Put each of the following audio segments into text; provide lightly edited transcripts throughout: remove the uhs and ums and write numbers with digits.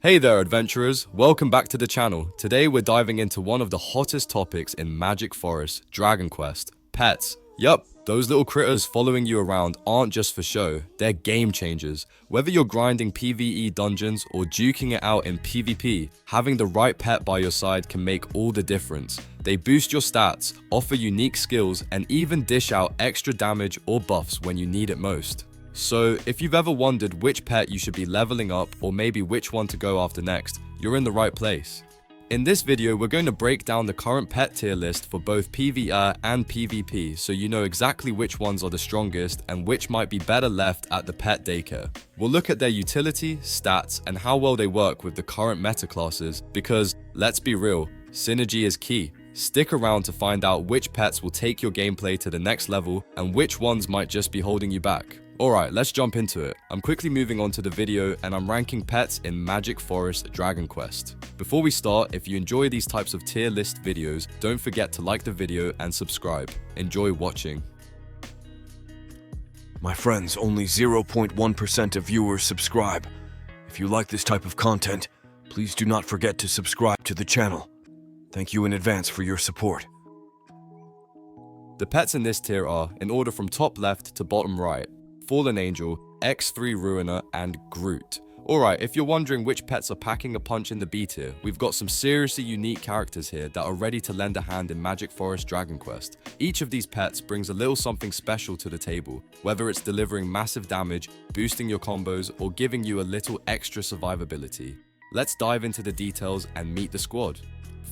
Hey there adventurers, welcome back to the channel. Today we're diving into one of the hottest topics in Magic Forest, Dragon Quest, pets. Yup, those little critters following you around aren't just for show, they're game changers. Whether you're grinding PvE dungeons or duking it out in PvP, having the right pet by your side can make all the difference. They boost your stats, offer unique skills, and even dish out extra damage or buffs when you need it most. So, if you've ever wondered which pet you should be leveling up or maybe which one to go after next, you're in the right place. In this video, we're going to break down the current pet tier list for both PvE and PvP so you know exactly which ones are the strongest and which might be better left at the pet daycare. We'll look at their utility, stats, and how well they work with the current meta classes because, let's be real, synergy is key. Stick around to find out which pets will take your gameplay to the next level and which ones might just be holding you back. Alright, let's jump into it. I'm quickly moving on to the video and I'm ranking pets in Magic Forest Dragon Quest. Before we start, if you enjoy these types of tier list videos, don't forget to like the video and subscribe. Enjoy watching. My friends, only 0.1% of viewers subscribe. If you like this type of content, please do not forget to subscribe to the channel. Thank you in advance for your support. The pets in this tier are, in order from top left to bottom right, Fallen Angel, X3 Ruiner, and Groot. Alright, if you're wondering which pets are packing a punch in the B tier, we've got some seriously unique characters here that are ready to lend a hand in Magic Forest Dragon Quest. Each of these pets brings a little something special to the table, whether it's delivering massive damage, boosting your combos, or giving you a little extra survivability. Let's dive into the details and meet the squad.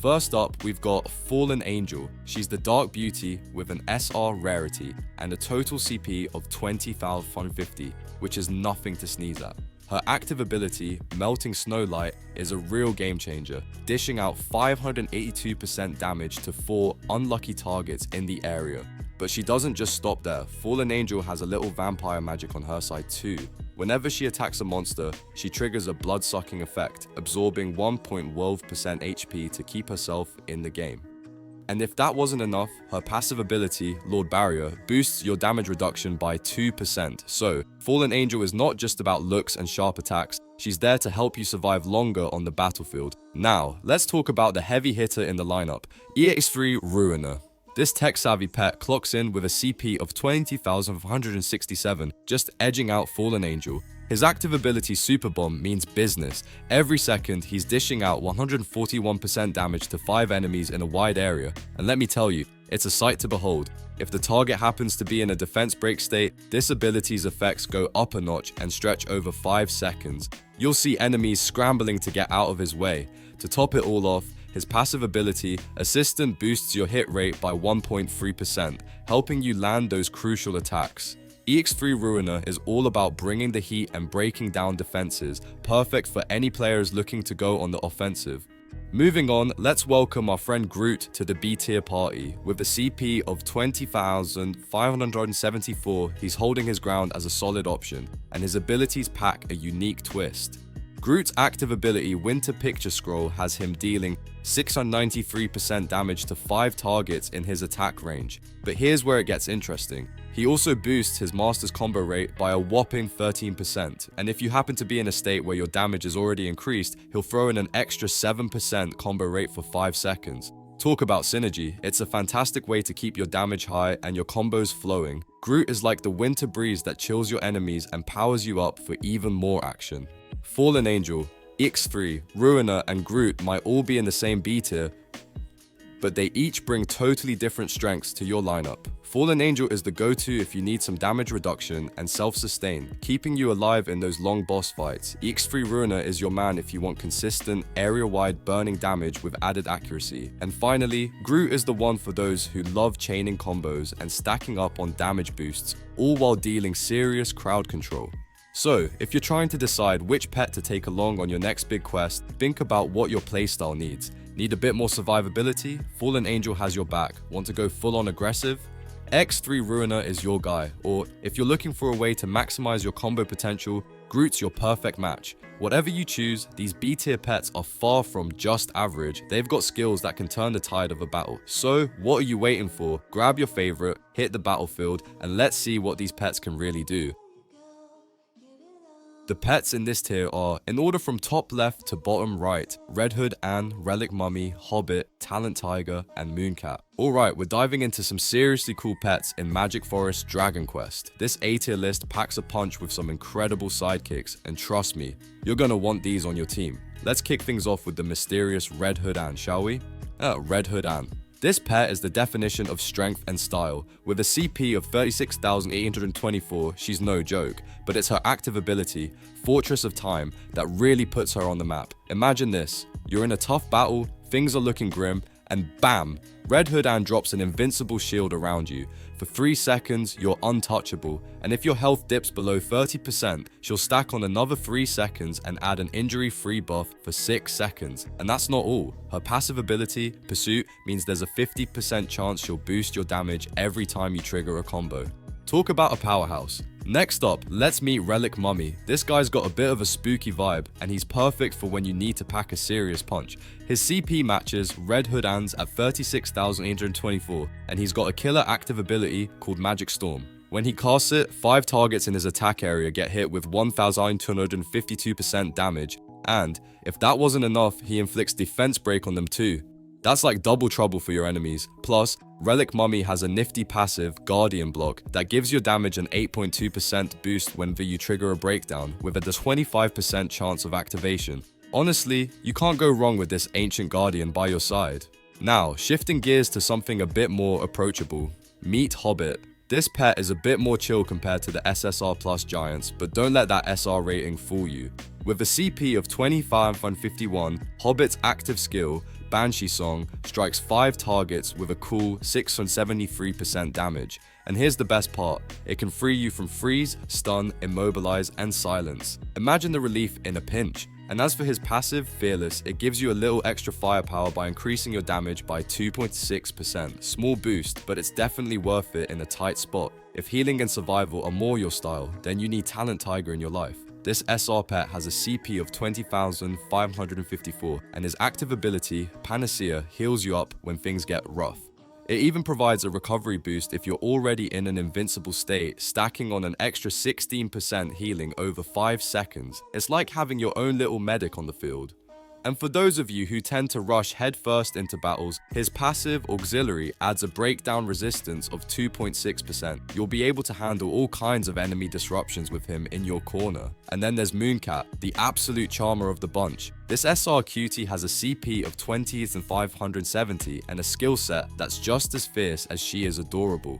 First up, we've got Fallen Angel. She's the Dark Beauty with an SR rarity and a total CP of 20,550, which is nothing to sneeze at. Her active ability, Melting Snowlight, is a real game changer, dishing out 582% damage to 4 unlucky targets in the area. But she doesn't just stop there. Fallen Angel has a little vampire magic on her side too. Whenever she attacks a monster, she triggers a blood-sucking effect, absorbing 1.12% HP to keep herself in the game. And if that wasn't enough, her passive ability, Lord Barrier, boosts your damage reduction by 2%. So, Fallen Angel is not just about looks and sharp attacks, she's there to help you survive longer on the battlefield. Now, let's talk about the heavy hitter in the lineup, EX3 Ruiner. This tech-savvy pet clocks in with a CP of 20,567, just edging out Fallen Angel. His active ability Super Bomb means business. Every second, he's dishing out 141% damage to 5 enemies in a wide area. And let me tell you, it's a sight to behold. If the target happens to be in a defense break state, this ability's effects go up a notch and stretch over 5 seconds. You'll see enemies scrambling to get out of his way. To top it all off, his passive ability, Assistant, boosts your hit rate by 1.3%, helping you land those crucial attacks. EX3 Ruiner is all about bringing the heat and breaking down defenses, perfect for any players looking to go on the offensive. Moving on, let's welcome our friend Groot to the B tier party. With a CP of 20,574, he's holding his ground as a solid option, and his abilities pack a unique twist. Groot's active ability Winter Picture Scroll has him dealing 693% damage to 5 targets in his attack range. But here's where it gets interesting. He also boosts his Master's combo rate by a whopping 13%, and if you happen to be in a state where your damage is already increased, he'll throw in an extra 7% combo rate for 5 seconds. Talk about synergy, it's a fantastic way to keep your damage high and your combos flowing. Groot is like the winter breeze that chills your enemies and powers you up for even more action. Fallen Angel, X3, Ruiner, and Groot might all be in the same B tier, but they each bring totally different strengths to your lineup. Fallen Angel is the go-to if you need some damage reduction and self-sustain, keeping you alive in those long boss fights. X3 Ruiner is your man if you want consistent, area-wide burning damage with added accuracy. And finally, Groot is the one for those who love chaining combos and stacking up on damage boosts, all while dealing serious crowd control. So, if you're trying to decide which pet to take along on your next big quest, think about what your playstyle needs. Need a bit more survivability? Fallen Angel has your back. Want to go full-on aggressive? X3 Ruiner is your guy. Or, if you're looking for a way to maximize your combo potential, Groot's your perfect match. Whatever you choose, these B tier pets are far from just average. They've got skills that can turn the tide of a battle. So, what are you waiting for? Grab your favorite, hit the battlefield, and let's see what these pets can really do. The pets in this tier are, in order from top left to bottom right, Red Hood Ann, Relic Mummy, Hobbit, Talent Tiger, and Mooncat. Alright, we're diving into some seriously cool pets in Magic Forest Dragon Quest. This A tier list packs a punch with some incredible sidekicks, and trust me, you're gonna want these on your team. Let's kick things off with the mysterious Red Hood Ann, shall we? Red Hood Ann. This pet is the definition of strength and style. With a CP of 36,824, she's no joke, but it's her active ability, Fortress of Time, that really puts her on the map. Imagine this, you're in a tough battle, things are looking grim, and bam! Red Hood Ann drops an invincible shield around you. For 3 seconds, you're untouchable, and if your health dips below 30%, she'll stack on another 3 seconds and add an injury-free buff for 6 seconds. And that's not all. Her passive ability, Pursuit, means there's a 50% chance she'll boost your damage every time you trigger a combo. Talk about a powerhouse. Next up, let's meet Relic Mummy. This guy's got a bit of a spooky vibe, and he's perfect for when you need to pack a serious punch. His CP matches Red Hood Ann's at 36,824, and he's got a killer active ability called Magic Storm. When he casts it, 5 targets in his attack area get hit with 1,252% damage, and if that wasn't enough, he inflicts defense break on them too. That's like double trouble for your enemies. Plus, Relic Mummy has a nifty passive, Guardian Block, that gives your damage an 8.2% boost whenever you trigger a breakdown, with a 25% chance of activation. Honestly, you can't go wrong with this ancient Guardian by your side. Now, shifting gears to something a bit more approachable. Meet Hobbit. This pet is a bit more chill compared to the SSR Plus giants, but don't let that SR rating fool you. With a CP of 2551, Hobbit's active skill, Banshee Song, strikes 5 targets with a cool 673% damage. And here's the best part, it can free you from freeze, stun, immobilize, and silence. Imagine the relief in a pinch. And as for his passive, Fearless, it gives you a little extra firepower by increasing your damage by 2.6%. Small boost, but it's definitely worth it in a tight spot. If healing and survival are more your style, then you need Talent Tiger in your life. This SR pet has a CP of 20,554, and his active ability, Panacea, heals you up when things get rough. It even provides a recovery boost if you're already in an invincible state, stacking on an extra 16% healing over 5 seconds. It's like having your own little medic on the field. And for those of you who tend to rush headfirst into battles, his passive auxiliary adds a breakdown resistance of 2.6%. You'll be able to handle all kinds of enemy disruptions with him in your corner. And then there's Mooncat, the absolute charmer of the bunch. This SR cutie has a CP of 20,570 and a skill set that's just as fierce as she is adorable.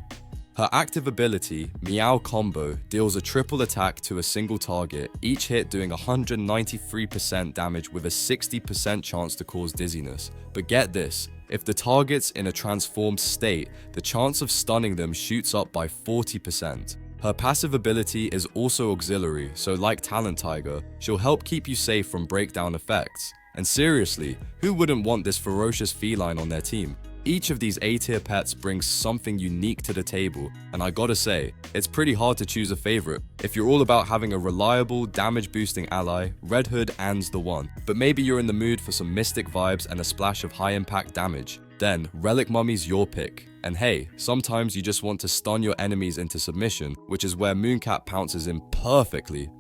Her active ability, Meow Combo, deals a triple attack to a single target, each hit doing 193% damage with a 60% chance to cause dizziness. But get this, if the target's in a transformed state, the chance of stunning them shoots up by 40%. Her passive ability is also auxiliary, so like Talent Tiger, she'll help keep you safe from breakdown effects. And seriously, who wouldn't want this ferocious feline on their team? Each of these A-tier pets brings something unique to the table, and I gotta say, it's pretty hard to choose a favorite. If you're all about having a reliable, damage-boosting ally, Red Hood Ann's the one. But maybe you're in the mood for some mystic vibes and a splash of high-impact damage. Then, Relic Mummy's your pick. And hey, sometimes you just want to stun your enemies into submission, which is where Mooncat pounces in perfectly.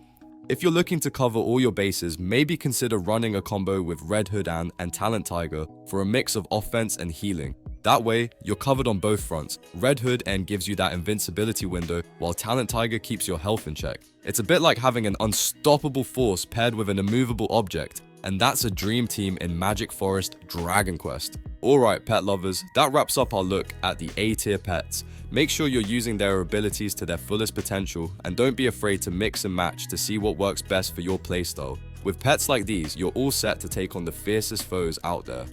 If you're looking to cover all your bases, maybe consider running a combo with Red Hood Ann and Talent Tiger for a mix of offense and healing. That way, you're covered on both fronts. Red Hood Ann gives you that invincibility window, while Talent Tiger keeps your health in check. It's a bit like having an unstoppable force paired with an immovable object, and that's a dream team in Magic Forest Dragon Quest. Alright pet lovers, that wraps up our look at the A-tier pets. Make sure you're using their abilities to their fullest potential, and don't be afraid to mix and match to see what works best for your playstyle. With pets like these, you're all set to take on the fiercest foes out there.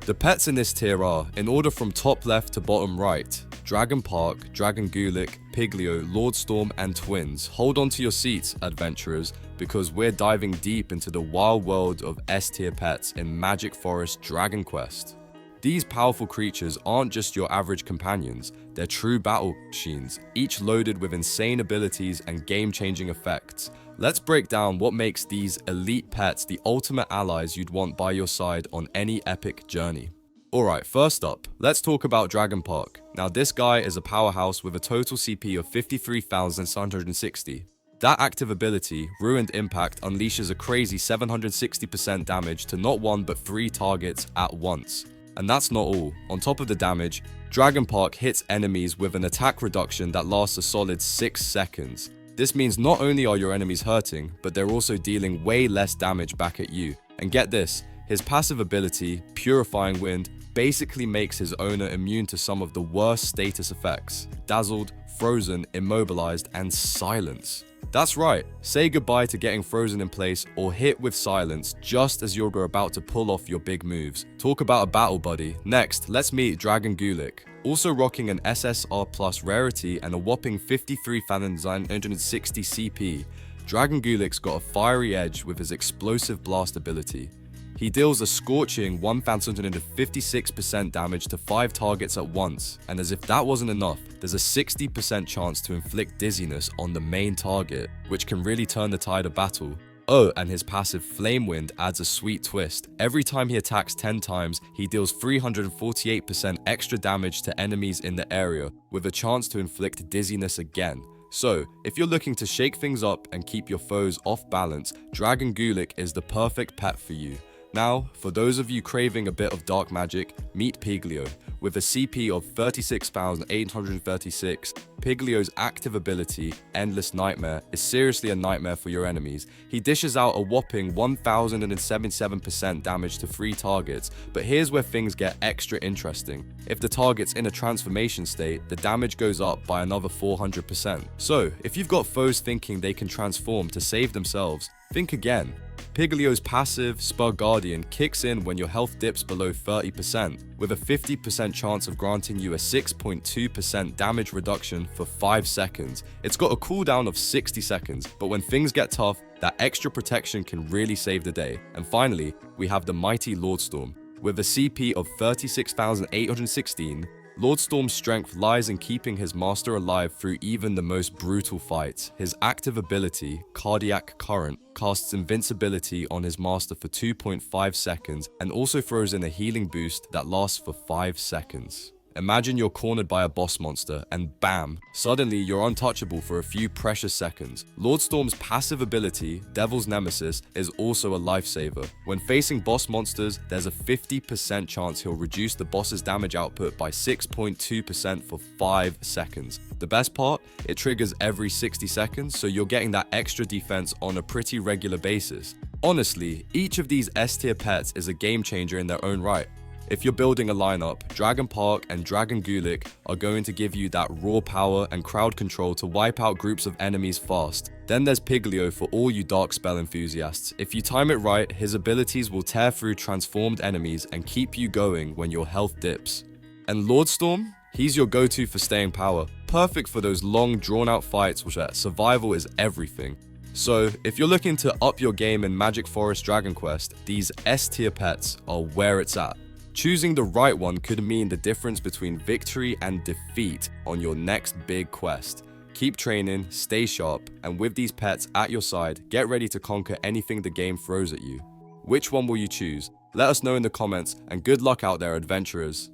The pets in this tier are, in order from top left to bottom right, Dragon Park, Dragon Gulick, Piglio, Lordstorm, and Twins. Hold on to your seats, adventurers, because we're diving deep into the wild world of S-tier pets in Magic Forest Dragon Quest. These powerful creatures aren't just your average companions, they're true battle machines, each loaded with insane abilities and game-changing effects. Let's break down what makes these elite pets the ultimate allies you'd want by your side on any epic journey. Alright, first up, let's talk about Dragon Park. Now this guy is a powerhouse with a total CP of 53,760. That active ability, Ruined Impact, unleashes a crazy 760% damage to not one but 3 targets at once. And that's not all. On top of the damage, Dragon Park hits enemies with an attack reduction that lasts a solid 6 seconds. This means not only are your enemies hurting, but they're also dealing way less damage back at you. And get this, his passive ability, Purifying Wind, basically makes his owner immune to some of the worst status effects: dazzled, frozen, immobilized, and silence. That's right, say goodbye to getting frozen in place or hit with silence just as you're about to pull off your big moves. Talk about a battle buddy. Next, let's meet Dragon Gulick. Also rocking an SSR Plus rarity and a whopping 53,960 CP, Dragon Gulick's got a fiery edge with his explosive blast ability. He deals a scorching 1,256% damage to 5 targets at once, and as if that wasn't enough, there's a 60% chance to inflict dizziness on the main target, which can really turn the tide of battle. Oh, and his passive Flame Wind adds a sweet twist. Every time he attacks 10 times, he deals 348% extra damage to enemies in the area, with a chance to inflict dizziness again. So, if you're looking to shake things up and keep your foes off balance, Dragon Gulick is the perfect pet for you. Now, for those of you craving a bit of dark magic, meet Piglio. With a CP of 36,836, Piglio's active ability, Endless Nightmare, is seriously a nightmare for your enemies. He dishes out a whopping 1,077% damage to 3 targets, but here's where things get extra interesting. If the target's in a transformation state, the damage goes up by another 400%. So, if you've got foes thinking they can transform to save themselves, think again. Piglio's passive, Spur Guardian, kicks in when your health dips below 30%, with a 50% chance of granting you a 6.2% damage reduction for 5 seconds. It's got a cooldown of 60 seconds, but when things get tough, that extra protection can really save the day. And finally, we have the mighty Lordstorm. With a CP of 36,816, Lordstorm's strength lies in keeping his master alive through even the most brutal fights. His active ability, Cardiac Current, casts invincibility on his master for 2.5 seconds and also throws in a healing boost that lasts for 5 seconds. Imagine you're cornered by a boss monster and bam, suddenly you're untouchable for a few precious seconds. Lordstorm's passive ability, Devil's Nemesis, is also a lifesaver. When facing boss monsters, there's a 50% chance he'll reduce the boss's damage output by 6.2% for 5 seconds. The best part? It triggers every 60 seconds, so you're getting that extra defense on a pretty regular basis. Honestly, each of these S-tier pets is a game changer in their own right. If you're building a lineup, Dragon Park and Dragon Gulick are going to give you that raw power and crowd control to wipe out groups of enemies fast. Then there's Piglio for all you dark spell enthusiasts. If you time it right, his abilities will tear through transformed enemies and keep you going when your health dips. And Lordstorm? He's your go-to for staying power. Perfect for those long, drawn-out fights where survival is everything. So, if you're looking to up your game in Magic Forest Dragon Quest, these S-tier pets are where it's at. Choosing the right one could mean the difference between victory and defeat on your next big quest. Keep training, stay sharp, and with these pets at your side, get ready to conquer anything the game throws at you. Which one will you choose? Let us know in the comments, and good luck out there, adventurers.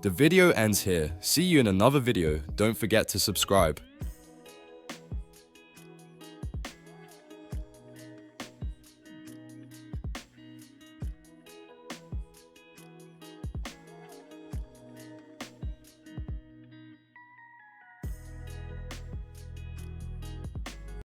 The video ends here. See you in another video. Don't forget to subscribe.